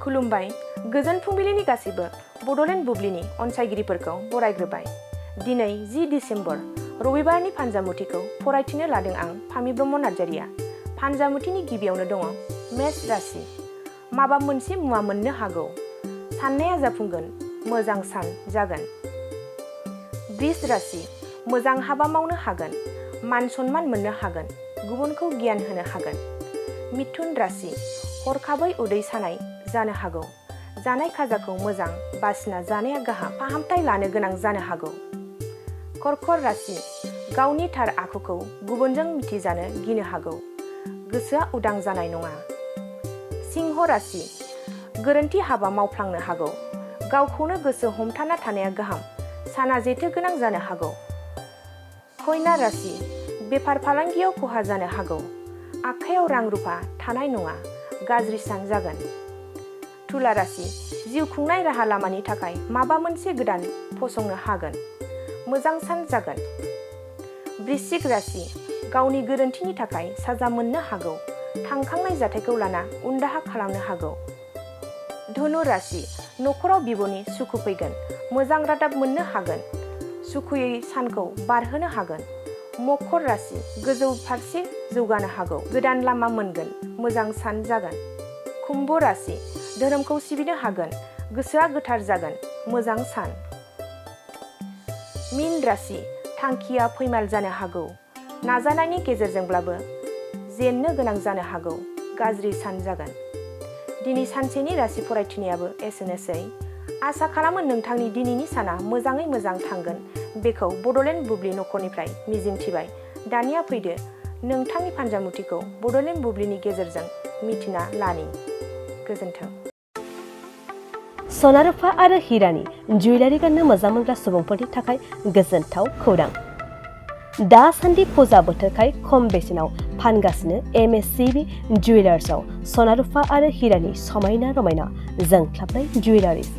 खुलुमबाय गोजोन फुंबिलिनि गासिबो बड'लेण्ड बुब्लिनि अनसायगिरिफोरखौ बरायग्रोबाय। दिनै 10 डिसेम्बर रबिबारनि फानजामुथिखौ फरायथिनो लादों आं फामि ब्रह्म नार्जारिया। फानजामुथिनि गिबियावनो दङ मेष राशि। माबा मोनसे मुवा मोननो हागौ, साननाया जाफुंगोन, मोजां सान जागोन। वृष राशि। मोजां हाबा मावनो हागोन, मान सन्मान मोननो हागोन, गुबुनखौ गियान होनो हागोन। मिथुन राशि। हरखाबै उदै सानाय जानो हागौ, जानाय खाजाखौ मोजां बासिना जानाया गाहाम, फाहामथाय लानो गोनां जानो हागौ। कर्कट राशि। गावनि थार आखुखौ गुबुनजों मिथिजानो गिनो हागौ, गोसोआ उदां जानाय नङा। सिंह राशि। गोरोन्थि हाबा मावफ्लांनो हागौ, गावखौनो गोसो हमथाना थानाया गाहाम, साना जेथो गोनां जानो हागौ। कन्या राशि। बेफार फालांगियाव खहा जानो हागौ, आखायाव रां रुफा थानाय नङा, गाज्रि सान जागोन। तुला राशि। जिउ खुंनाय राहा लामानि थाखाय माबा मोनसे गोदान फसंनो हागोन, मोजां सान जागोन। वृश्चिक राशि। गावनि गोरोन्थिनि थाखाय साजा मोननो हागौ, थांखांनाय जाथायखौ लाना उनदाहा खालामनो हागौ। धनु राशि। नखराव बिब'नि सुखु फैगोन, मोजां रादाब मोननो हागोन, सुखुयै सानखौ बारहोनो हागोन। मकर राशि। गोजौ फारसे जौगानो हागौ, गोदान लामा मोनगोन, मोजां सान जागोन। कुम्भ राशि। धोरोमखौ सिबिनो हागोन, गोसोआ गोथार जागोन, मोजां सान। मीन राशि। थांखिया फैमाल जानो हागौ, नाजानायनि गेजेरजोंब्लाबो जेननो गोनां जानो हागौ, गाज्रि सान जागोन। दिनै सानसेनि राशि फरायथिनायाबो एसेनोसै। आसा खालामो नोंथांनि दिनैनि साना मोजाङै मोजां थांगोन बेखौ बड'लेण्ड बुब्लि नखरनिफ्राय मिजिंथिबाय। दानिया फैदो नोंथांनि फानजामुथिखौ बड'लेण्ड बुब्लिनि गेजेरजों मिथिना लानि। गोजोन्थों। सना रुफा आरो हिरानि जुवेलारि गाननो मोजां मोनग्रा सुबुंफोरनि थाखाय गोजोनथाव खौरां। दासान्दि फुजा बोथोरखाय खम बेसेनाव फानगासिनो MSCB जुवेलार्सआव सना रुफा आरो हिरानि समायना रमायना जोंख्लाबनाय जुवेलारिज।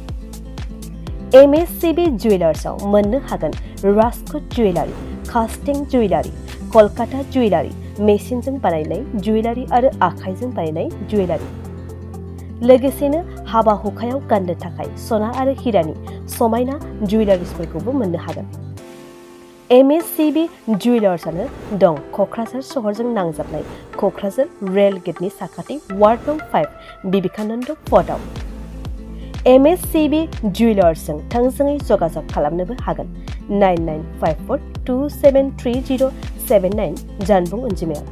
MSCB जुवेलार्सआव मोननो हागोन राजकोट जुवेलारि, कास्टिं जुवेलारि, कलकाता जुवेलारि, मेसिनजों बानायनाय जुवेलारि आरो आखाइजों बानायनाय जुवेलारि। लोगोसेनो हाबा हुखायाव गाननो थाखाय सना आरो हिरानि समायना जुवेलारिसफोरखौबो मोननो हागोन। MSCB जुवेलार्सआनो दं क'क्राझार सहरजों नांजाबनाय क'क्राझार रेल गेटनि साखाथि वार्ड नं 5 बिबेकानन्द पथआव। MSCB जुवेलार्सजों थोंजोङै जगाजग खालामनोबो हागोन 9954273079 जानबुं अनजिमायाव।